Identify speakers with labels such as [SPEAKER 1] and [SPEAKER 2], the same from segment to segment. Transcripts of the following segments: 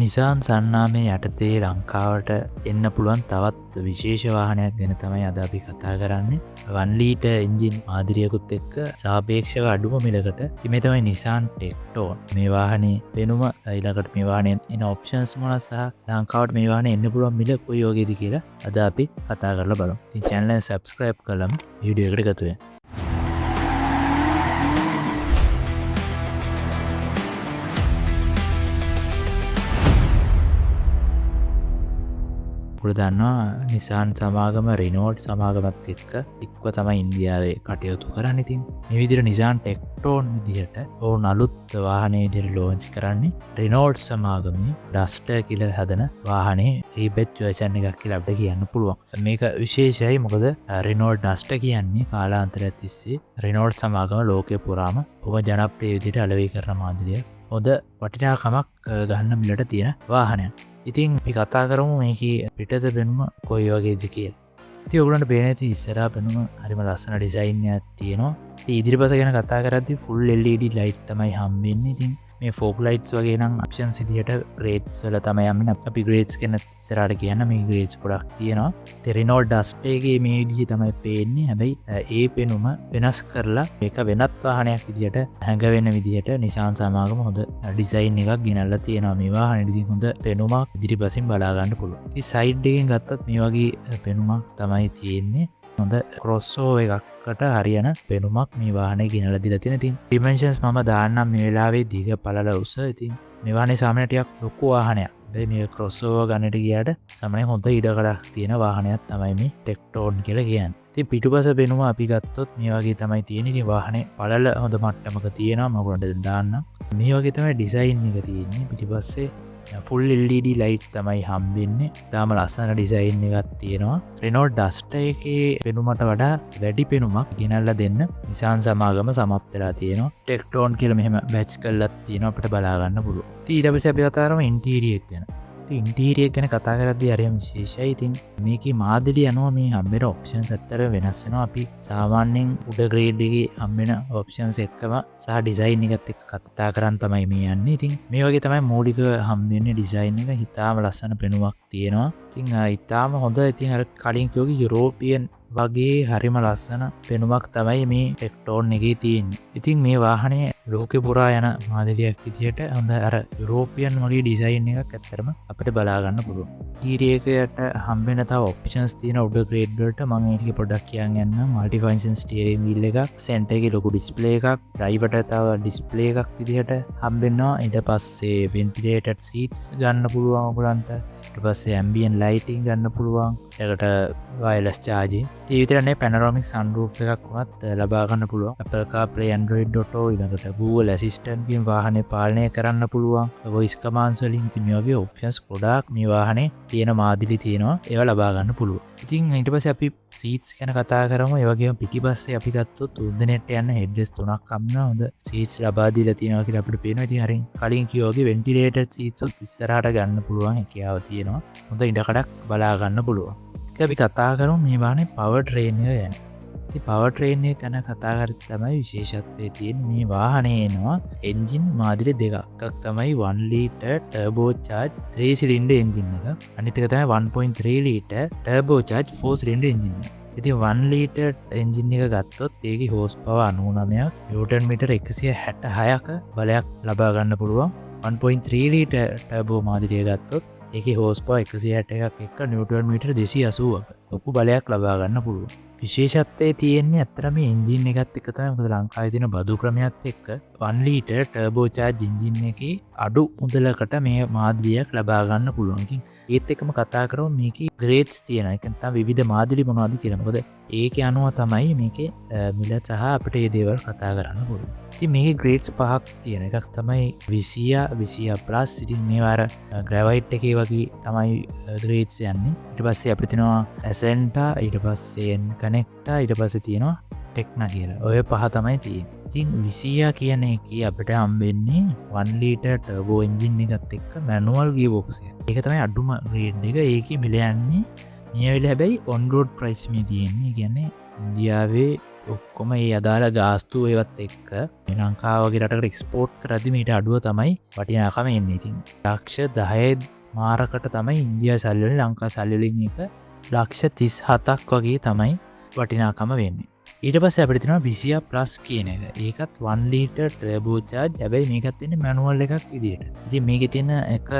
[SPEAKER 1] නිසාන් සන්නාමේ යටතේ ලංකාවට එන්න පුළුවන් තවත් විශේෂ වාහනයක් ගැන තමයි අද අපි කතා කරන්නේ. 1 ලීට එන්ජින් මාදිරියකුත් එක්ක සාපේක්ෂව අඩුම මිලකට මේ තමයි නිසාන් ටෙක්ටෝන්. මේ වාහනේ වෙනුම ඊළඟට මේ වාහනේ එන ඔප්ෂන්ස් මොනවද සහ ලංකාවට මේ වාහනේ එන්න පුළුවන් මිල කොයි වගේද කියලා අද අපි කතා කරලා බලමු. ඉතින් channel එක subscribe කරලම වීඩියෝ එකට එකතු වෙන්න. දන්නවා නිසාන් සමාගම රිනෝඩ් සමාගමත් එක්ක එක්ව තමයි ඉන්දියාවේ කටයුතු කරන්න. ඉතින් මේ විදිහට නිසාන් ටෙක්ටෝන් විදිහට ඕන අලුත් වාහනේ විදිහට ලෝන්ච් කරන්නේ රිනෝඩ් සමාගමේ ඩස්ටර් කියලා හදන වාහනේ රීබෙච් වර්ෂන් එකක් කියලා අපිට කියන්න පුළුවන්. මේක විශේෂයි මොකද රිනෝඩ් ඩස්ටර් කියන්නේ කාලාන්තරයක් තිස්සේ රිනෝඩ් සමාගම ලෝකේ පුරාම බොහොම ජනප්‍රිය විදිහට අලෙවි කරන මාදිරිය හොඳ වටිනාකමක් ගන්න මිලට තියෙන වාහනයක්. ඉතින් අපි කතා කරමු මේක පිටත පෙනුම කොයි වගේද කියලා. ඉතින් ඔයගොල්ලන්ට පේන ඇති ඉස්සරහා පෙනුම හරිම ලස්සන ඩිසයින් එකක් තියෙනවා. ඉතින් ඉදිරිපස ගැන කතා කරද්දී full LED light තමයි හම්බෙන්නේ. ඉතින් මේ fog lights වගේ නම් options විදිහට grades වල තමයි යන්නේ. අපි grades ගැන ඉස්සරහට කියන්න මේ grades ගොඩක් තියෙනවා. ඉතින් Renault Duster එකේ මේ විදිහ තමයි පේන්නේ. හැබැයි ඒ පෙනුම වෙනස් කරලා මේක වෙනත් වාහනයක් විදිහට හැඟ වෙන විදිහට නිසාන් සමාගම හොඳ ඩිසයින් එකක් ගෙනල්ලා තියෙනවා. මේ වාහනේ ඉතින් හොඳ පෙනුමක් ඉදිරිපසින් බලා ගන්න පුළුවන්. ඉතින් side එකෙන් ගත්තත් මේ වගේ පෙනුමක් තමයි තියෙන්නේ. හොඳ crossover එකකට හරියන පෙනුමක් මේ වාහනේ ගෙනල්ලා දීලා තියෙන. ඉතින් dimensions මම දාන්නම් මේ වෙලාවේ දිග පළල උස. ඉතින් මේ වාහනේ සාමාන්‍යයෙන් ටිකක් ලොකු වාහනයක්. මේ crossover ගන්නට ගියාට සාමාන්‍යයෙන් හොඳ ඉඩකඩක් තියෙන වාහනයක් තමයි මේ ටෙක්ටෝන් කියලා කියන්නේ. ඉතින් පිටුපස පෙනුම අපි ගත්තොත් මේ වගේ තමයි තියෙන්නේ. ඉතින් වාහනේ පළල හොඳ මට්ටමක තියෙනවා. මම ඔයාලට දාන්නම්. මේ වගේ තමයි ඩිසයින් එක තියෙන්නේ. පිටිපස්සේ full LED light තමයි හම්බෙන්නේ. තාම ලස්සන ඩිසයින් එකක් තියෙනවා. Renault Duster එකේ පෙනුමට වඩා වැඩි පෙනුමක් ගෙනල්ලා දෙන්න නිසාන් සමාගම සමත් වෙලා තියෙනවා. ටෙක්ටෝන් කියලා මෙහෙම බැච් කරලා තියෙනවා අපිට බලා ගන්න පුළුවන්. ඉතින් ඊට පස්සේ අපි කතා කරමු ඉන්ටීරියර් එක ගැන. ඉන්ටීරියර් ගැන කතා කරද්දී හරියම විශේෂයි. ඉතින් මේකේ මාදිරිය යනවා මේ හම්බෙන ඔප්ෂන්ස් අතර වෙනස් වෙනවා. අපි සාමාන්‍යයෙන් උඩ ග්‍රේඩ් එකේ හම්බෙන ඔප්ෂන්ස් එක්කම සහ ඩිසයින් එකත් එක්ක කතා කරන් තමයි මේ යන්නේ. ඉතින් මේ වගේ තමයි මූලික හම්බෙන්නේ ඩිසයින් එක. හිතාම ලස්සන පෙනුමක් තියෙනවා. ඉතින් හිතාම හොඳ. ඉතින් අර කලින් කිව්වේ යුරෝපියන් වගේ හරිම ලස්සන පෙනුමක් තමයි මේ ටෙක්ටෝන් එකේ තියෙන්නේ. ඉතින් මේ වාහනේ ලෝකෙ පුරා යන මාදිරියක් විදිහට හොඳ අර යුරෝපියන් වගේ ඩිසයින් එකක් ඇත්තටම අපිට බලා ගන්න පුළුවන්. ඉන්ටීරියර් එකට හම්බෙන තව ඔප්ෂන්ස් තියෙන උඩ ග්‍රේඩ් වලට මම ඒක පොඩ්ඩක් කියන්න යන්නම්. মাল্টি ෆන්ක්ෂන් ස්ටියරින් වීල් එකක්, සෙන්ටර් එකේ ලොකු ඩිස්ප්ලේ එකක්, ඩ්‍රයිවර්ට තව ඩිස්ප්ලේ එකක් විදිහට හම්බෙනවා. ඊට පස්සේ වෙන්ටිලේටඩ් සීට්ස් ගන්න පුළුවන් ඔයගලන්ට. ඊට පස්සේ ඇම්බියන්ට් ලයිටින් ගන්න පුළුවන්. ඒකට වයර්ලස් චාර්ජින්. ඒ විතරනේ පැනරොමික් සන්රූෆ් එකක් වුණත් ලබා ගන්න පුළුවන්. Apple CarPlay, Android Auto, ඊළඟට Google Assistant කියන වාහනේ පාලනය කරන්න පුළුවන්. voice commands වලින් ඉතින් මේ වගේ options ගොඩාක් මේ වාහනේ තියෙන මාදිලි තියෙනවා. ඒවා ලබා ගන්න පුළුවන්. ඉතින් ඊට පස්සේ අපි seats ගැන කතා කරමු. ඒ වගේම පිටිපස්සේ අපි ගත්තොත් උද්දනෙට යන headrest තුනක් හම්බුනා. හොඳ seats ලබා දීලා තියෙනවා කියලා අපිට පේනවා. ඉතින් හරින් කලින් කිව්වා වගේ ventilated seats උත් ඉස්සරහට ගන්න පුළුවන් හැකියාව තියෙනවා. හොඳ ඉඩකඩක් බලා ගන්න පුළුවන්. අපි කතා කරමු මේ වාහනේ power train එක ගැන. ඉතින් power train එක ගැන කතා කරද්දී තමයි විශේෂත්වය තියෙන්නේ. මේ වාහනේ එනවා එන්ජින් මාදිරි දෙකක්. එකක් තමයි 1 liter turbo charge 3 cylinder engine එක. අනිත් එක තමයි 1.3 liter turbo charge 4 cylinder engine එක. ඉතින් 1 liter engine එක ගත්තොත් ඒකේ horse power 99ක්, newton meter 166ක බලයක් ලබා ගන්න පුළුවන්. 1.3 liter turbo මාදිරිය ගත්තොත් ඒක හෝස්පා 161ක් එක්ක නිවටන් මීටර් 280ක ලොකු බලයක් ලබා ගන්න පුළුවන්. විශේෂත්වයේ තියෙන්නේ අත්‍තර මේ එන්ජින් එකත් එක්ක තමයි. මොකද ලංකාවේ තියෙන බදු ක්‍රමයක් එක්ක 1 ලීටර් ටර්බෝ චාර්ජ් එන්ජින් එකේ අඩු මුදලකට මේ මාදිරියක් ලබා ගන්න පුළුවන්. ඉතින් ඒත් එක්කම කතා කරමු මේකේ ග්‍රේඩ්ස් තියෙනවා. ඒක නැත්නම් විවිධ මාදිරි මොනවද කියලා. මොකද ඒකේ අනුව තමයි මේකේ මිල සහ අපිට මේ දේවල් කතා කරන්න පුළුවන්. ඉතින් මේකේ ග්‍රේඩ්ස් පහක් තියෙන එකක් තමයි විසියා, විසියා ප්ලස්. ඉතින් මේවා අර ග්‍රැවයිට් එකේ වගේ තමයි ග්‍රේඩ්ස් යන්නේ. ඊට පස්සේ අපිට තියෙනවා ඇසෙන්ටා, ඊට පස්සේ කනෙක්ටා, ඊට පස්සේ තියෙනවා ටෙක්නා කියලා. ඔය පහ තමයි තියෙන්නේ. ඉතින් විසියා කියන එකේ අපිට හම්බෙන්නේ 1 ලීටර් ටර්බෝ එන්ජින් එකත් එක්ක මැනුවල් ගියර් බොක්ස් එක. ඒක තමයි අඩුම ග්‍රේඩ් එක. ඒකේ මිල යන්නේ මේ වෙලාවේ හැබැයි ඔන් රෝඩ් ප්‍රයිස් මේ තියෙන්නේ. කියන්නේ ඉන්දියාවේ ඔක්කොම ඒ අදාළ ගාස්තු ඒවත් එක්ක ලංකාවගේ රටකට එක්ස්පෝට් කරදි මීට අඩුව තමයි වටිනාකම එන්න ඉතින් ලක්ෂ 10 මාරකට තමයි ඉන්දියා සල්ලිවලින් ලංකා සල්ලිවලින් එක ලක්ෂ 37ක් වගේ තමයි වටිනාකම වෙන්නේ. ඊට පස්සේ අපිට තියෙනවා විසියා ප්ලස් කියන එක. ඒකත් 1 ලීටර් ටර්බෝ චාර්ජ්. හැබැයි මේකත් තියෙන්නේ මැනුවල් එකක් විදියට. ඉතින් මේකේ තියෙන එක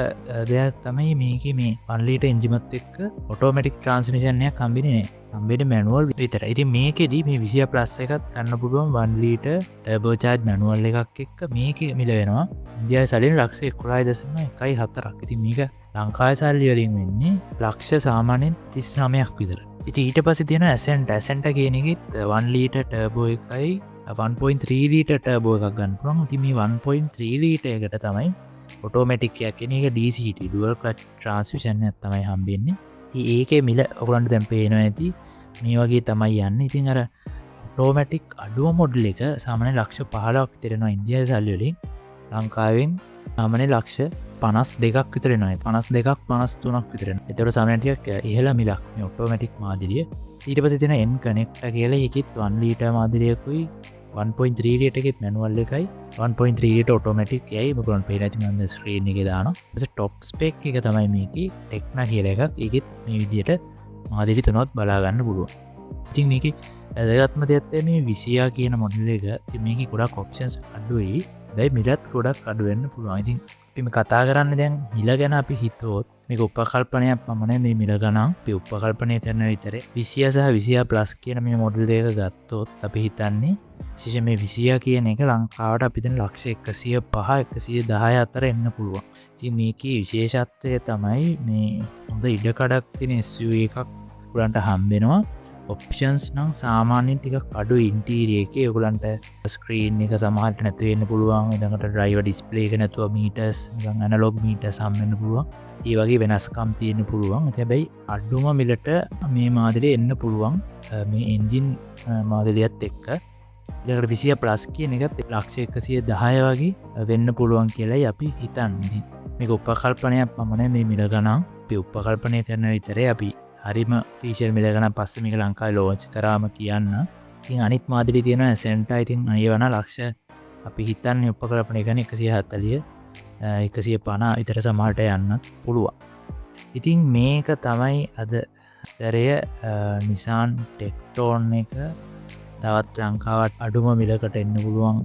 [SPEAKER 1] දෙයක් තමයි මේකේ මේ 1 ලීටර් එන්ජිමත් එක්ක ඔටෝමැටික් ට්‍රාන්ස්මිෂන් එකක් හම්බෙන්නේ නැහැ. හම්බෙන්නේ මැනුවල් විතරයි. ඉතින් මේකෙදි මේ විසියා ප්ලස් එකත් ගන්න පුළුවන් 1 ලීටර් ටර්බෝ චාර්ජ් මැනුවල් එකක් එක්ක මේකේ මිල වෙනවා. ඉන්දියාවේ සල්ලියෙන් ලක්ෂ 11.14ක්. ඉතින් මේක ලංකාවේ සල්ලි වලින් වෙන්නේ ලක්ෂ සාමාන්‍යයෙන් 39ක් විතර. ඉති ඊට පසි තියෙන ඇසන්ට කියනෙගෙත් 1 ලීට ටර්බෝ එකයි 1.3 ලීට ටර්බෝ එකක් ගන්න පුළන් ති මේ 1.3 ලීට එකට තමයි ඔටෝමටික්යක් කෙන එක DCT ඩුවල් කට් ට්‍රන්ස්විෂන් තමයි හම්බෙන්නේ ති ඒක මිල ඔකුලන්ට දැම් පේනවා ඇති මේ වගේ තමයි යන්න ඉතින් අර ටෝමටික් අඩුව මොඩ්ල එක සාමන ලක්ෂ 15ක් තිරෙනවා ඉන්දිය සල්ලියලින් ලංකාවෙන් සාමනය ලක්ෂ 52ක් විතරෙනයි 52ක් 53ක් විතරෙන එතර සමනටයක් ඉහල මිලක් මේ ඔටෝමටික් මාදිරිය ඊට පස තින එන් කනෙක්ට කියලා එකත් 1 ලීට මාදිරියකුයි 1.3 ලීට එකෙත් මැනුවල් එකයි 1.3 ලීට ඔටෝමටික් යයි බකරන් පේනති මන්ද ස්ක්‍රීන් එක දාන ටොප් ස්පෙක් එක තමයි මේක ටෙක්න කියල එකක් ඒකෙත් මේ විදියට මාදිරි තුනොත් බලාගන්න පුළුව ඉතින් මේක ඇදගත්ම දෙත්තේ මේ විසියා කියන මොඩල එක ති මේක ගොඩක් ඔප්ෂන්ස් අඩුවයි දැයි මිලත් ගොඩක් අඩුවෙන්න්න පුළුවන් ඉතින් පිම කතා කරන්න දැන් මිල ගැන අපි හිතෝත් මේ උපකල්පනයක් පමණ මේ මිල ගනම් පි උපකල්පනය කරන විතර විසිය සහ විසියා ප්ලස් කියන මේ මොඩල් දෙක ගත්තොත් අපි හිතන්නේ ශිෂ මේ විසියා කියන එක ලංකාවට අපිතන ලක්ෂ 105 අතර එන්න පුළුවන් ති මේක විශේෂත්වය තමයි මේ හොඳ ඉඩකඩක් තින SUV එකක් පුරන්ට හම්බෙනවා ඔප්ෂන්ස් නම් සාමාන්‍යෙන් ටික අඩු ඉන්ටීරිය එක ඔකුලන්ට ස්ක්‍රීන් එක සමහට නැතිවෙන්න පුළුවන් දකට ඩ්‍රයිව ඩිස්පලේ එක නැතුව මීටස් ඇනලොග් මීට සම්න්න පුළුවන් ඒ වගේ වෙනස්කම් තියෙන පුළුවන් හැබැයි අඩ්ඩුම මිලට මේ මාදරය එන්න පුළුවන් මේ එන්ජින් මාදලියත් එක්ක ඉකට විසිය ප්ලස් කියන එකත් ලක්ෂ 110 වගේ වෙන්න පුළුවන් කියලයි අපි හිතන් මේ උපකල්පනයක් පමණ මේ මිල ගනම් පි උපකල්පනය කරන විතරේ අපි හරිම ෆීෂල් මිලගන පස්සමික ලංකායි ලෝච් කරාම කියන්න තින් අනිත් මාදිරි තියෙන සැන්ට ඉතින් අය වන ලක්ෂ අපි හිතන්න උපකරපනය ගන 140 150 විතර සමාට යන්න පුළුවන් ඉතින් මේක තමයි අද ස්තරය නිසාන් ටෙක්ටෝන් එක තවත් ලංකාවට අඩුම මිලකට එන්න පුළුවන්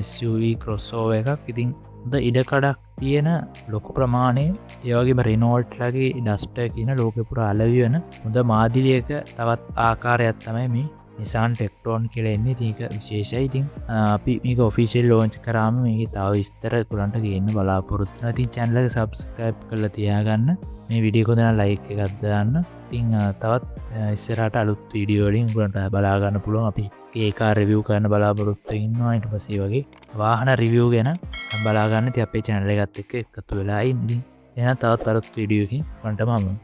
[SPEAKER 1] SUV ක්‍රොස්සෝව එකක් ඉතින් ද ඉඩකඩක් තියෙන ලොක ප්‍රමාණය ඒවගේ රෙනෝල්ට් ලගේ ඩස්ට කියන ලෝකපුර අලවියන හොඳ මාදිලියක තවත් ආකාරයක් තමයි මේ නිසාන් ටෙක්ටෝන් කියලෙන්නේ තික විශේෂයිඉතින් අපි මේක ඔෆිසිල් ලෝංච් කරාම මේ තාව විස්තර කුරන්ට ගන්න බලාපොරොත්තු ඉතින් චැන්ලක සබස්ක්‍රයිබ් කල තියාගන්න මේ විඩියකොදන ලයික් එකක්දන්න තිං තවත් ඉස්සරට අලුත් වීඩියෝලින් ගුරට බලාගන්න පුළුවන් අපි ඒකා රිවියව් කරන්න බලාපොරොත්තු ඉන්නවා අයිට පසේ වගේ වාහන රිවියව් ගැන බලාගන්න ති අපේ චැනල එකත් එක්ක එකතු වෙලා ඉදී එන තවත් අරුත් වීඩියෝකින් වන්ට මම